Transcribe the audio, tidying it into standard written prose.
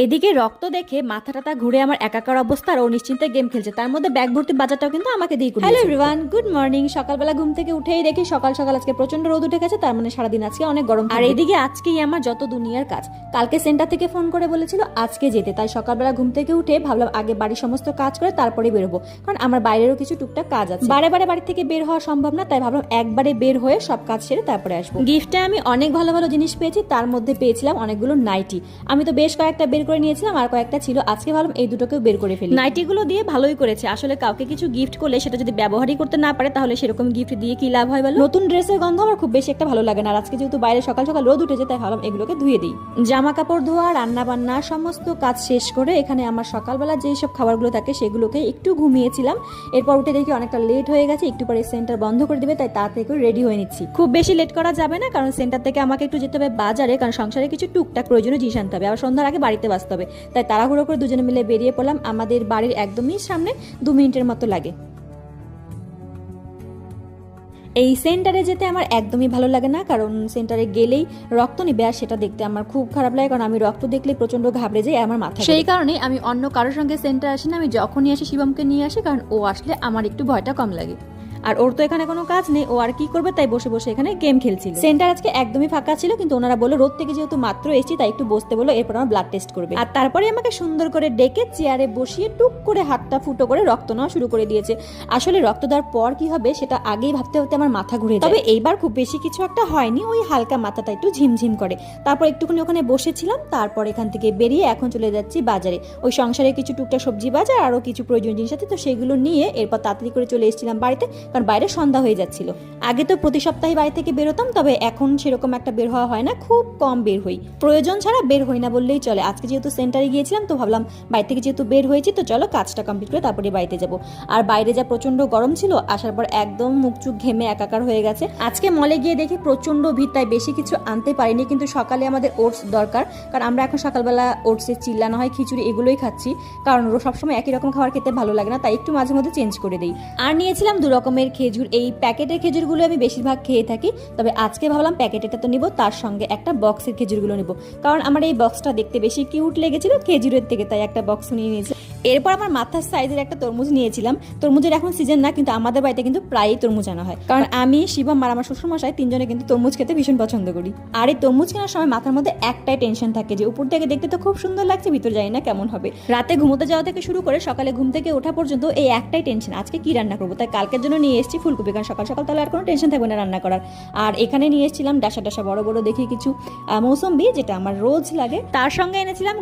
এদিকে রক্ত দেখে মাথাটা ঘুরে আমার একাকার অবস্থা, আর ও নিশ্চিন্তে গেম খেলছে, তার মধ্যে ব্যাগ ভর্তি বাজারটাও কিন্তু আমাকে দিয়ে করিয়েছে। Hello everyone, good morning. সকালবেলা ঘুম থেকে উঠেই দেখি সকাল সকাল আজকে প্রচন্ড রোদ উঠে গেছে, তার মানে সারাদিন আজকে অনেক গরম। আর এদিকে আজকেই আমার যত দুনিয়ার কাজ। কালকে সেন্টার থেকে ফোন করে বলেছিল আজকে যেতে, তাই সকালবেলা ঘুম থেকে উঠে ভাবলাম আগে বাড়ির সমস্ত কাজ করে তারপরে বেরোবো, কারণ আমার বাইরেরও কিছু টুকটাক কাজ আছে। বারে বারে বাড়ি থেকে বের হওয়া সম্ভব না, তাই ভাবলাম একবারে বের হয়ে সব কাজ সেরে তারপরে আসবো। গিফটে আমি অনেক ভালো ভালো জিনিস পেয়েছি, তার মধ্যে পেয়েছিলাম অনেকগুলো নাইটি। আমি তো বেশ কয়েকটা বের করে নিয়েছিলাম, আর কয়েকটা ছিল, আজকে ভাবলাম এই দুটোকেও বের করে ফেলি। নাইটিগুলো দিয়ে ভালোই করেছে। আসলে কাউকে কিছু গিফট করলে সেটা যদি ব্যবহারই করতে না পারে তাহলে সেরকম গিফট দিয়ে কি লাভ হয় বলো। নতুন ড্রেসের গন্ধ আমার খুব বেশি একটা ভালো লাগে না, আর আজকে যেহেতু বাইরে সকাল সকাল রোদ উঠেছে তাই ভাবলাম এগুলোকে ধুয়ে দিই। জামা কাপড় ধোয়া, রান্না বান্না সমস্ত কাজ শেষ করে এখানে আমার সকালবেলা যেই সব খাবারগুলো থাকে সেগুলোকে একটু ঘুমিয়েছিলাম। এরপর উঠে দেখি অনেকটা লেট হয়ে গেছে, একটু পরে সেন্টার বন্ধ করে দিবে, তাই তাড়াতাড়ি করে রেডি হয়ে নিচ্ছি। খুব বেশি লেট করা যাবে না, কারণ সেন্টার থেকে আমাকে একটু যেতে হবে বাজারে, কারণ সংসারে কিছু টুকটাক প্রয়োজনীয় জিনিস আনতে হবে, আবার সন্ধ্যার আগে বাড়িতে বাঁচতে হবে। তাই তাড়াহুড়ো করে দুজনে মিলে বেরিয়ে পড়লাম। আমাদের বাড়ির একদমই সামনে, 2 মিনিটের মতো লাগে। এই সেন্টারে যেতে আমার একদমই ভালো লাগে না, কারণ সেন্টারে গেলেই রক্ত নিবে, আর সেটা দেখতে আমার খুব খারাপ লাগে, কারণ আমি রক্ত দেখলে প্রচন্ড ঘাবড়ে যাই, আমার মাথা। সেই কারণে আমি অন্য কারোর সঙ্গে সেন্টার আসি না, আমি যখনই আসি শিবমকে নিয়ে আসি, কারণ ও আসলে আমার একটু ভয়টা কম লাগে। আর ওর তো এখানে কোনো কাজ নেই, ও আর কি করবে, তাই বসে বসে এখানে গেম খেলছিল। সেন্টার আজকে একদমই ফাঁকা ছিল, কিন্তু ওনারা বললো রোদ থেকে যেহেতু মাত্র এসেছি তাই একটু বসতে বললো, এরপর আমার ব্লাড টেস্ট করবে। আর তারপরে আমাকে সুন্দর করে ডেকে চেয়ারে বসিয়ে টুক করে হাতটা ফুটো করে রক্ত নেওয়া শুরু করে দিয়েছে। আসলে রক্ত দেওয়ার পর কি হবে সেটা আগেই ভাবতে ভাবতে আমার মাথা ঘুরে যায়। তবে এইবার খুব বেশি কিছু একটা হয়নি, ওই হালকা মাথাটা একটু ঝিমঝিম করে। তারপর একটুখানি ওখানে বসেছিলাম, তারপর এখান থেকে বেরিয়ে এখন চলে যাচ্ছি বাজারে। ওই সংসারে কিছু টুকটাক সবজি বাজার, আরও কিছু প্রয়োজনীয় জিনিস আছে, তো সেগুলো নিয়ে এরপর তাড়াতাড়ি করে চলে এসেছিলাম বাড়িতে, কারণ বাইরে সন্ধ্যা হয়ে যাচ্ছিল। আগে তো প্রতি সপ্তাহে বাড়ি থেকে বেরোতাম, তবে এখন সেরকম একটা বের হওয়া হয় না, খুব কম বের হই, প্রয়োজন ছাড়া বের হই না বললেই চলে। আজকে যেহেতু সেন্টারে গিয়েছিলাম তো ভাবলাম বাড়ি থেকে যেহেতু বের হয়েছি তো চলো কাজটা কমপ্লিট করে তারপরে বাড়িতে যাব। আর বাইরে যা প্রচন্ড গরম ছিল, আসার পর একদম মুখ চুখ ঘেমে একাকার হয়ে গেছে। আজকে মলে গিয়ে দেখি প্রচন্ড ভিড়, তাই বেশি কিছু আনতে পারিনি, কিন্তু সকালে আমাদের ওটস দরকার, কারণ আমরা এখন সকালবেলা ওটসের চিল্লা না হয় খিচুড়ি এগুলোই খাচ্ছি, কারণ সবসময় একই রকম খাবার খেতে ভালো লাগে না, তাই একটু মাঝে মধ্যে চেঞ্জ করে দিই। আর নিয়েছিলাম 2 রকমের খেজুর। এই প্যাকেটের খেজুরগুলো আমি বেশিরভাগ খেয়ে থাকি, তবে আজকে ভাবলাম প্যাকেটেটা তো নিব, তার সঙ্গে একটা বক্সের খেজুরগুলো নিব, কারণ আমার এই বক্সটা দেখতে বেশি কিউট লেগেছিল খেজুরের থেকে, তাই একটা বক্স নিয়ে নিয়েছি। এরপর আমার মাথার সাইজের একটা তরমুজ নিয়েছিলাম। তরমুজের এখন সিজন না, কিন্তু আমাদের বাড়িতে কিন্তু প্রায়ই তরমুজ আনা হয়, কারণ আমি, শিবম আর আমার শ্বশুরমশাই 3 জনে কিন্তু তরমুজ খেতে ভীষণ পছন্দ করি। আর এই তরমুজ কেনার সময় মাথার মধ্যে একটাই টেনশন থাকে যে উপর থেকে দেখতে তো খুব সুন্দর লাগছে, ভিতর জানি না কেমন হবে। রাতে ঘুমোতে যাওয়া থেকে শুরু করে সকালে ঘুম থেকে ওঠা পর্যন্ত এই একটাই টেনশন, আজকে কি রান্না করবো। তাই কালকের জন্য নিয়ে এসেছি ফুলকপি, কারণ সকাল সকাল তাহলে আর কোনো টেনশন থাকবে না রান্না করার। আর এখানে নিয়ে এসেছিলাম ডাসা ডাসা বড় বড় দেখি কিছু মৌসম্বি, যেটা আমার রোজ লাগে। তার সঙ্গে এনেছিলাম